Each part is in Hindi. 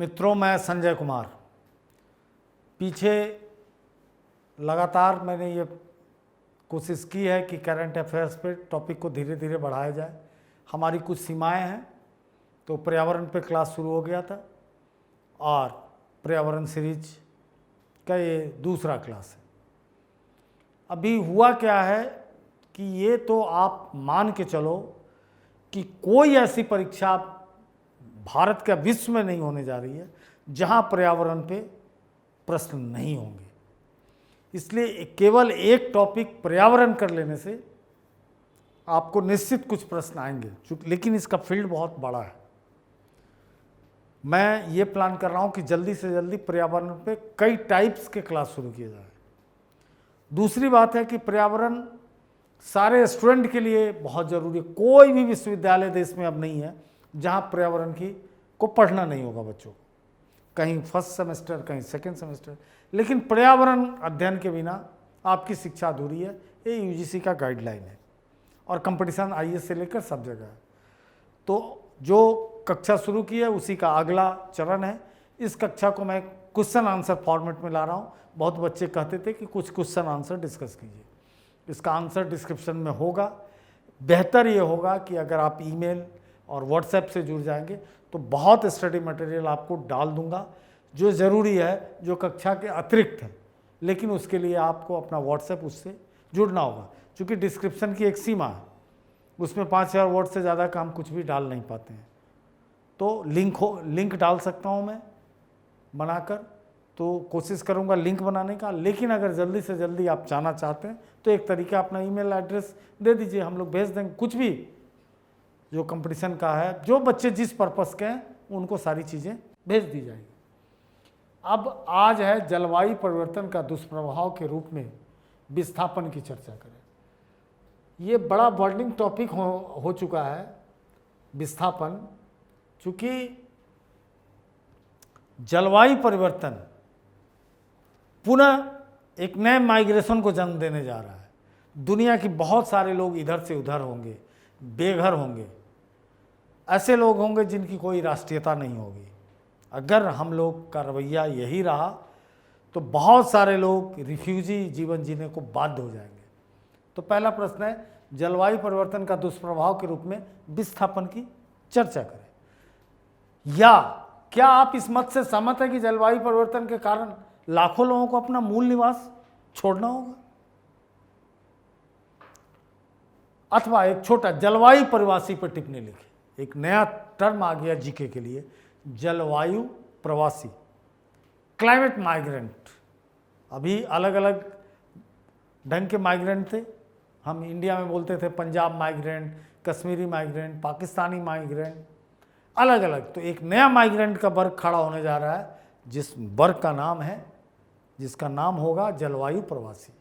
मित्रों, मैं संजय कुमार। पीछे लगातार मैंने ये कोशिश की है कि करंट अफेयर्स पे टॉपिक को धीरे धीरे बढ़ाया जाए। हमारी कुछ सीमाएं हैं, तो पर्यावरण पे क्लास शुरू हो गया था और पर्यावरण सीरीज का ये दूसरा क्लास है। अभी हुआ क्या है कि ये तो आप मान के चलो कि कोई ऐसी परीक्षा भारत का विश्व में नहीं होने जा रही है जहां पर्यावरण पे प्रश्न नहीं होंगे। इसलिए केवल एक टॉपिक पर्यावरण कर लेने से आपको निश्चित कुछ प्रश्न आएंगे, लेकिन इसका फील्ड बहुत बड़ा है। मैं ये प्लान कर रहा हूं कि जल्दी से जल्दी पर्यावरण पे कई टाइप्स के क्लास शुरू किए जाए। दूसरी बात है कि पर्यावरण सारे स्टूडेंट के लिए बहुत ज़रूरी है। कोई भी विश्वविद्यालय देश में अब नहीं है जहां पर्यावरण को पढ़ना नहीं होगा बच्चों को, कहीं फर्स्ट सेमेस्टर, कहीं सेकेंड सेमेस्टर। लेकिन पर्यावरण अध्ययन के बिना आपकी शिक्षा अधूरी है। ये यूजीसी का गाइडलाइन है और कंपटीशन आईएएस से लेकर सब जगह है। तो जो कक्षा शुरू की है उसी का अगला चरण है। इस कक्षा को मैं क्वेश्चन आंसर फॉर्मेट में ला रहा हूँ। बहुत बच्चे कहते थे कि कुछ क्वेश्चन आंसर डिस्कस कीजिए। इसका आंसर डिस्क्रिप्शन में होगा। बेहतर ये होगा कि अगर आप ईमेल और व्हाट्सएप से जुड़ जाएंगे तो बहुत स्टडी मटेरियल आपको डाल दूंगा जो ज़रूरी है, जो कक्षा के अतिरिक्त है। लेकिन उसके लिए आपको अपना व्हाट्सएप उससे जुड़ना होगा, क्योंकि डिस्क्रिप्शन की एक सीमा है, उसमें 5000 वर्ड से ज़्यादा का हम कुछ भी डाल नहीं पाते हैं। तो लिंक डाल सकता हूँ मैं बनाकर, तो कोशिश करूँगा लिंक बनाने का। लेकिन अगर जल्दी से जल्दी आप जाना चाहते हैं तो एक तरीका अपना ईमेल एड्रेस दे दीजिए, हम लोग भेज देंगे। कुछ भी जो कंपटीशन का है, जो बच्चे जिस पर्पस के हैं उनको सारी चीज़ें भेज दी जाएगी। अब आज है जलवायु परिवर्तन का दुष्प्रभाव के रूप में विस्थापन की चर्चा करें। ये बड़ा बर्निंग टॉपिक हो चुका है विस्थापन, चूँकि जलवायु परिवर्तन पुनः एक नए माइग्रेशन को जन्म देने जा रहा है। दुनिया के बहुत सारे लोग इधर से उधर होंगे, बेघर होंगे। ऐसे लोग होंगे जिनकी कोई राष्ट्रीयता नहीं होगी। अगर हम लोग का रवैया यही रहा तो बहुत सारे लोग रिफ्यूजी जीवन जीने को बाध्य हो जाएंगे। तो पहला प्रश्न है, जलवायु परिवर्तन का दुष्प्रभाव के रूप में विस्थापन की चर्चा करें। या क्या आप इस मत से सहमत हैं कि जलवायु परिवर्तन के कारण लाखों लोगों को अपना मूल निवास छोड़ना होगा? अथवा एक छोटा जलवायु प्रवासी पर टिप्पणी लिखें। एक नया टर्म आ गया जीके के लिए, जलवायु प्रवासी, क्लाइमेट माइग्रेंट। अभी अलग अलग ढंग के माइग्रेंट थे। हम इंडिया में बोलते थे Punjab migrant, Kashmiri migrant, Pakistani migrant, अलग अलग। तो एक नया माइग्रेंट का वर्ग खड़ा होने जा रहा है, जिस वर्ग का नाम है, जिसका नाम होगा जलवायु प्रवासी।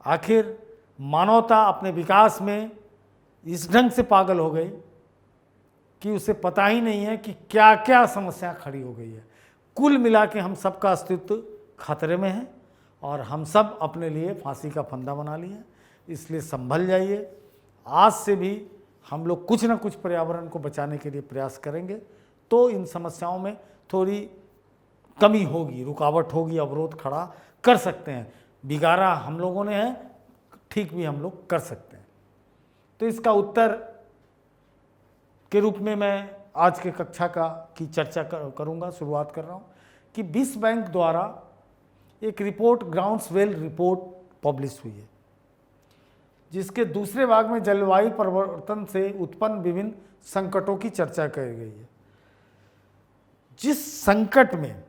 आखिर मानवता अपने विकास में इस ढंग से पागल हो गई कि उसे पता ही नहीं है कि क्या क्या समस्या खड़ी हो गई है। कुल मिला के हम सबका अस्तित्व खतरे में है और हम सब अपने लिए फांसी का फंदा बना लिए हैं। इसलिए संभल जाइए। आज से भी हम लोग कुछ ना कुछ पर्यावरण को बचाने के लिए प्रयास करेंगे तो इन समस्याओं में थोड़ी कमी होगी, रुकावट होगी, अवरोध खड़ा कर सकते हैं। बिगाड़ा हम लोगों ने है, ठीक भी हम लोग कर सकते हैं। तो इसका उत्तर के रूप में मैं आज के कक्षा की चर्चा करूंगा। शुरुआत कर रहा हूं कि विश्व बैंक द्वारा एक रिपोर्ट, ग्राउंड्सवेल रिपोर्ट पब्लिश हुई है, जिसके दूसरे भाग में जलवायु परिवर्तन से उत्पन्न विभिन्न संकटों की चर्चा की गई है। जिस संकट में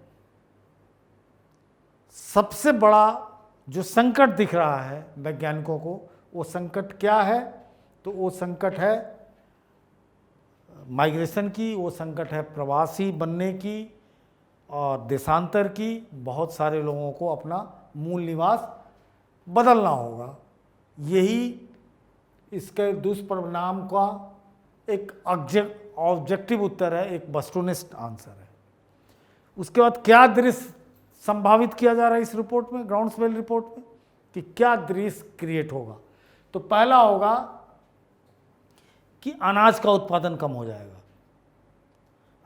सबसे बड़ा जो संकट दिख रहा है वैज्ञानिकों को, वो संकट क्या है? तो वो संकट है माइग्रेशन की, वो संकट है प्रवासी बनने की और देशांतर की। बहुत सारे लोगों को अपना मूल निवास बदलना होगा। यही इसके दुष्परिणाम का एक ऑब्जेक्टिव उत्तर है, एक वस्तुनिष्ठ आंसर है। उसके बाद क्या दृश्य संभावित किया जा रहा है इस रिपोर्ट में, ग्राउंड्सवेल रिपोर्ट में, कि क्या दृश्य क्रिएट होगा? तो पहला होगा कि अनाज का उत्पादन कम हो जाएगा।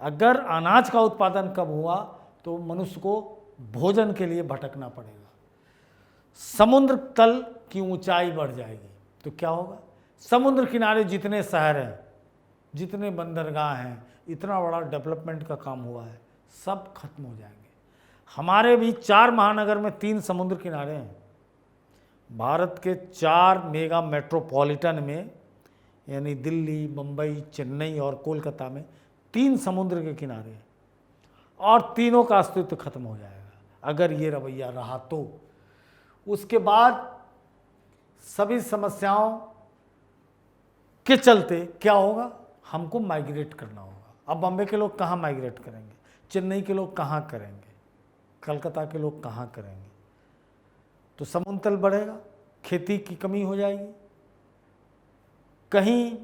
अगर अनाज का उत्पादन कम हुआ तो मनुष्य को भोजन के लिए भटकना पड़ेगा। समुद्र तल की ऊंचाई बढ़ जाएगी तो क्या होगा? समुद्र किनारे जितने शहर हैं, जितने बंदरगाह हैं, इतना बड़ा डेवलपमेंट का काम हुआ है, सब खत्म हो जाएंगे। हमारे भी 4 महानगर में 3 समुद्र किनारे हैं। भारत के 4 मेगा मेट्रोपॉलिटन में यानी दिल्ली, मुंबई, चेन्नई और कोलकाता में 3 समुद्र के किनारे हैं और तीनों का अस्तित्व खत्म हो जाएगा अगर ये रवैया रहा तो। उसके बाद सभी समस्याओं के चलते क्या होगा? हमको माइग्रेट करना होगा। अब बॉम्बे के लोग कहाँ माइग्रेट करेंगे? चेन्नई के लोग कहाँ करेंगे? कलकत्ता के लोग कहाँ करेंगे? तो समुद्र तल बढ़ेगा, खेती की कमी हो जाएगी, कहीं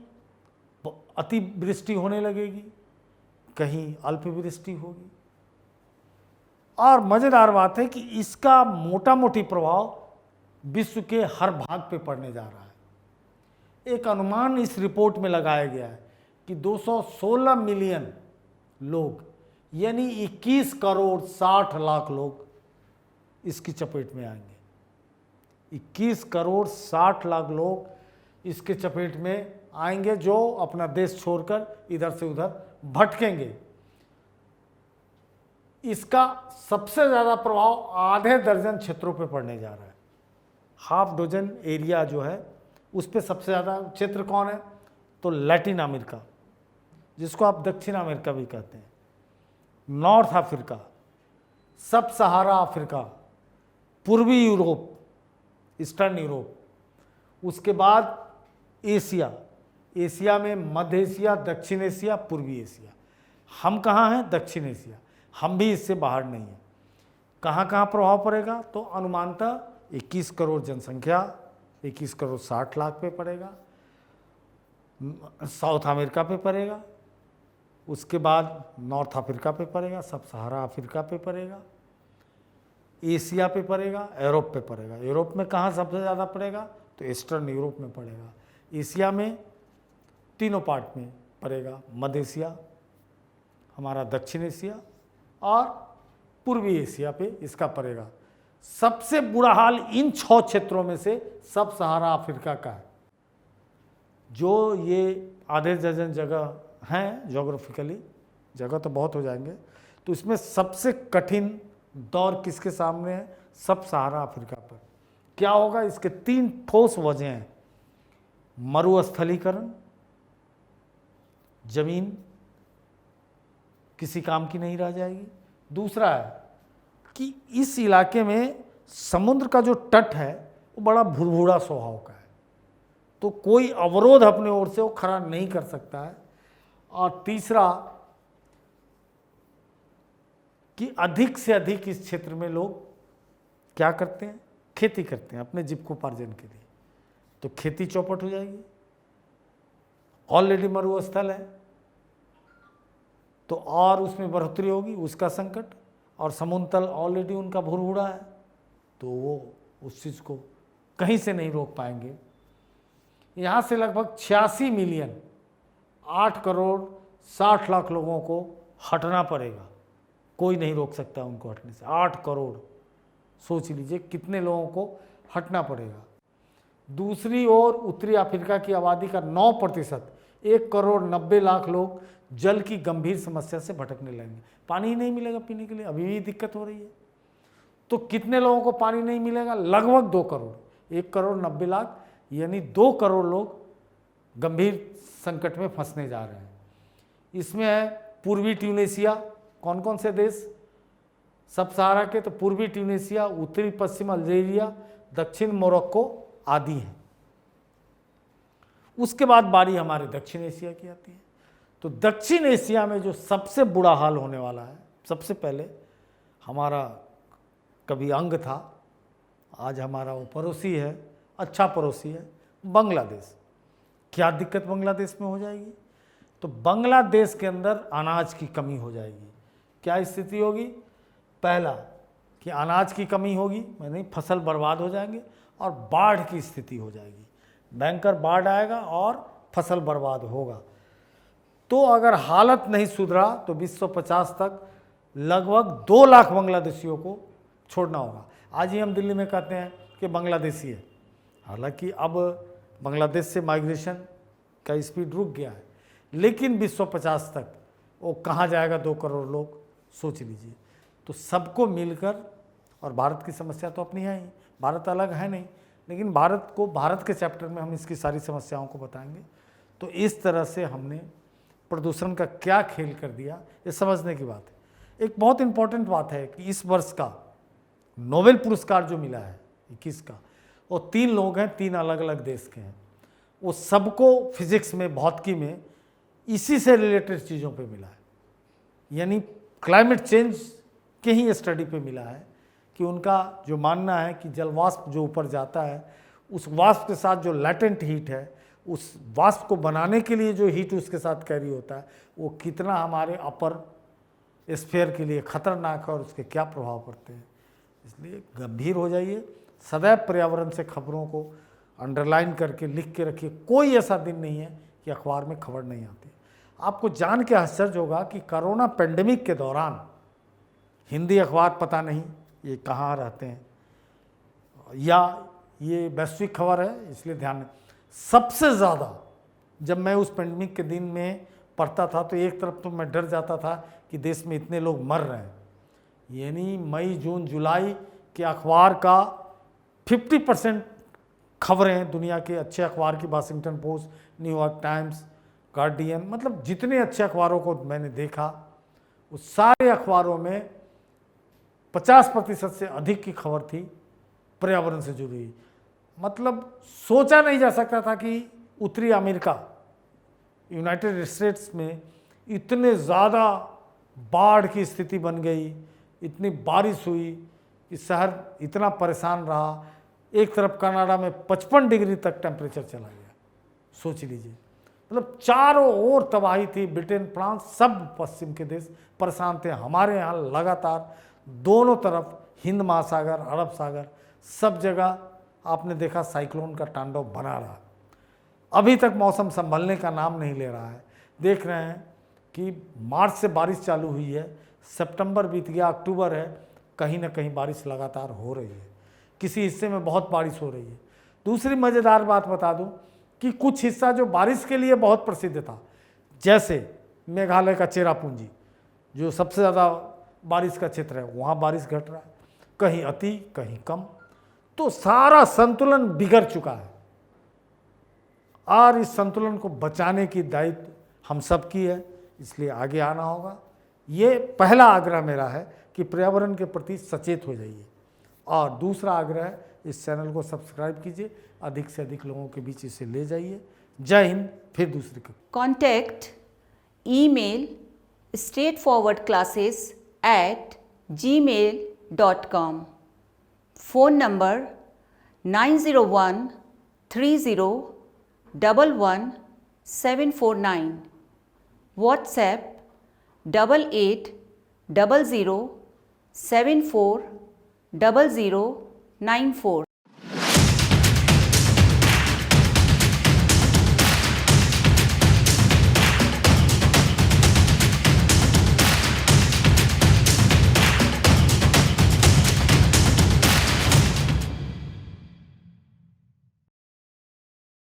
अतिवृष्टि होने लगेगी, कहीं अल्पवृष्टि होगी। और मज़ेदार बात है कि इसका मोटा मोटी प्रभाव विश्व के हर भाग पे पड़ने जा रहा है। एक अनुमान इस रिपोर्ट में लगाया गया है कि 216 मिलियन लोग यानी 21 करोड़ 60 लाख लोग इसकी चपेट में आएंगे। 21 करोड़ 60 लाख लोग इसके चपेट में आएंगे जो अपना देश छोड़कर इधर से उधर भटकेंगे। इसका सबसे ज़्यादा प्रभाव आधे दर्जन क्षेत्रों पे पड़ने जा रहा है। हाफ डजन एरिया जो है उस पे सबसे ज़्यादा क्षेत्र कौन है? तो लैटिन अमेरिका, जिसको आप दक्षिण अमेरिका भी कहते हैं, नॉर्थ अफ्रीका, सब सहारा अफ्रीका, पूर्वी यूरोप, ईस्टर्न यूरोप, उसके बाद एशिया, एशिया में मध्य एशिया, दक्षिण एशिया, पूर्वी एशिया। हम कहाँ हैं? दक्षिण एशिया। हम भी इससे बाहर नहीं हैं। कहाँ कहाँ प्रभाव पड़ेगा? तो अनुमानतः 21 करोड़ जनसंख्या 21 करोड़ 60 लाख पे पड़ेगा, साउथ अमेरिका पे पड़ेगा, उसके बाद नॉर्थ अफ्रीका पे पड़ेगा, सब सहारा अफ्रीका पे पड़ेगा, एशिया पे पड़ेगा, यूरोप पे पड़ेगा। यूरोप में कहाँ सबसे ज़्यादा पड़ेगा? तो ईस्टर्न यूरोप में पड़ेगा। एशिया में तीनों पार्ट में पड़ेगा, मध्य एशिया, हमारा दक्षिण एशिया और पूर्वी एशिया पे इसका पड़ेगा। सबसे बुरा हाल इन 6 क्षेत्रों में से सब सहारा अफ्रीका का है, जो ये आधे दर्जन जगह हैं जोग्राफिकली, जगह तो बहुत हो जाएंगे। तो इसमें सबसे कठिन दौर किसके सामने है? सब सहारा अफ्रीका पर। क्या होगा? इसके 3 ठोस वजह हैं। मरुस्थलीकरण, जमीन किसी काम की नहीं रह जाएगी। दूसरा है कि इस इलाके में समुद्र का जो तट है वो बड़ा भुरभुरा स्वभाव का है, तो कोई अवरोध अपने ओर से वो खड़ा नहीं कर सकता है। और तीसरा कि अधिक से अधिक इस क्षेत्र में लोग क्या करते हैं? खेती करते हैं अपने जीविकोपार्जन के लिए, तो खेती चौपट हो जाएगी। ऑलरेडी मरुस्थल है तो और उसमें बढ़ोतरी होगी, उसका संकट, और समुद्र तल ऑलरेडी उनका भुरभुरा है तो वो उस चीज़ को कहीं से नहीं रोक पाएंगे। यहाँ से लगभग 86 मिलियन 8 करोड़ 60 लाख लोगों को हटना पड़ेगा, कोई नहीं रोक सकता उनको हटने से। 8 करोड़, सोच लीजिए कितने लोगों को हटना पड़ेगा। दूसरी ओर उत्तरी अफ्रीका की आबादी का 9% 1 करोड़ 90 लाख लोग जल की गंभीर समस्या से भटकने लगेंगे। पानी ही नहीं मिलेगा पीने के लिए, अभी भी दिक्कत हो रही है। तो कितने लोगों को पानी नहीं मिलेगा? लगभग 2 करोड़, 1 करोड़ 90 लाख यानी 2 करोड़ लोग गंभीर संकट में फंसने जा रहे हैं। इसमें है पूर्वी ट्यूनीशिया, कौन कौन से देश सब सहारा के? तो पूर्वी ट्यूनीशिया, उत्तरी पश्चिम अल्जीरिया, दक्षिण मोरक्को आदि हैं। उसके बाद बारी हमारे दक्षिण एशिया की आती है। तो दक्षिण एशिया में जो सबसे बुरा हाल होने वाला है, सबसे पहले हमारा कभी अंग था, आज हमारा वो पड़ोसी है, अच्छा पड़ोसी है, बांग्लादेश। क्या दिक्कत बांग्लादेश में हो जाएगी? तो बांग्लादेश के अंदर अनाज की कमी हो जाएगी। क्या स्थिति होगी? पहला कि अनाज की कमी होगी, यानी फसल बर्बाद हो जाएंगे, और बाढ़ की स्थिति हो जाएगी। भयंकर बाढ़ आएगा और फसल बर्बाद होगा। तो तो अगर हालत नहीं सुधरा तो 2050 तक लगभग 2 लाख बांग्लादेशियों को छोड़ना होगा। आज ही हम दिल्ली में कहते हैं कि बांग्लादेशी है, हालांकि अब बांग्लादेश से माइग्रेशन का स्पीड रुक गया है, लेकिन 2050 तक वो कहाँ जाएगा 2 करोड़ लोग, सोच लीजिए। तो सबको मिलकर, और भारत की समस्या तो अपनी है ही, भारत अलग है नहीं, लेकिन भारत के चैप्टर में हम इसकी सारी समस्याओं को बताएंगे। तो इस तरह से हमने प्रदूषण का क्या खेल कर दिया, ये समझने की बात है। एक बहुत इंपॉर्टेंट बात है कि इस वर्ष का नोबेल पुरस्कार जो मिला है 21 का, वो 3 लोग हैं, 3 अलग अलग देश के हैं। वो सबको फिजिक्स में, भौतिकी में इसी से रिलेटेड चीज़ों पे मिला है, यानी क्लाइमेट चेंज के ही स्टडी पे मिला है कि उनका जो मानना है कि जल वाष्प जो ऊपर जाता है, उस वाष्प के साथ जो लैटेंट हीट है, उस वाष्प को बनाने के लिए जो हीट उसके साथ कैरी होता है, वो कितना हमारे अपर स्फीयर के लिए खतरनाक है और उसके क्या प्रभाव पड़ते हैं। इसलिए गंभीर हो जाइए, सदैव पर्यावरण से खबरों को अंडरलाइन करके लिख के रखिए। कोई ऐसा दिन नहीं है कि अखबार में खबर नहीं आती। आपको जान के आश्चर्य होगा कि कोरोना पेंडेमिक के दौरान हिंदी अखबार पता नहीं ये कहाँ रहते हैं, या ये वैश्विक खबर है इसलिए ध्यान है। सबसे ज़्यादा जब मैं उस पेंडेमिक के दिन में पढ़ता था तो एक तरफ तो मैं डर जाता था कि देश में इतने लोग मर रहे हैं, यानी मई जून जुलाई के अखबार का 50% खबरें दुनिया के अच्छे अखबार की, Washington post, New York times, guardian, मतलब जितने अच्छे अखबारों को मैंने देखा उस सारे अखबारों में 50% से अधिक की खबर थी पर्यावरण से जुड़ी। मतलब सोचा नहीं जा सकता था कि उत्तरी अमेरिका, यूनाइटेड स्टेट्स में इतने ज़्यादा बाढ़ की स्थिति बन गई, इतनी बारिश हुई कि शहर इतना परेशान रहा। एक तरफ कनाडा में 55 डिग्री तक टेम्परेचर चला गया, सोच लीजिए। मतलब चारों ओर तबाही थी। ब्रिटेन, फ्रांस, सब पश्चिम के देश परेशान थे। हमारे यहाँ लगातार दोनों तरफ हिंद महासागर, अरब सागर, सब जगह आपने देखा साइक्लोन का तांडव बना रहा। अभी तक मौसम संभलने का नाम नहीं ले रहा है। देख रहे हैं कि मार्च से बारिश चालू हुई है, सितंबर बीत गया, अक्टूबर है, कहीं ना कहीं बारिश लगातार हो रही है। किसी हिस्से में बहुत बारिश हो रही है। दूसरी मज़ेदार बात बता दूं कि कुछ हिस्सा जो बारिश के लिए बहुत प्रसिद्ध था, जैसे मेघालय का चेरापूंजी जो सबसे ज़्यादा बारिश का क्षेत्र है, वहाँ बारिश घट रहा है, कहीं अति कहीं कम। तो सारा संतुलन बिगड़ चुका है और इस संतुलन को बचाने की दायित्व हम सब की है, इसलिए आगे आना होगा। ये पहला आग्रह मेरा है कि पर्यावरण के प्रति सचेत हो जाइए, और दूसरा आग्रह इस चैनल को सब्सक्राइब कीजिए, अधिक से अधिक लोगों के बीच इसे ले जाइए। जय हिंद। फिर दूसरी contact email straightforwardclasses@gmail.com, phone number 9013011749, WhatsApp 8800740094।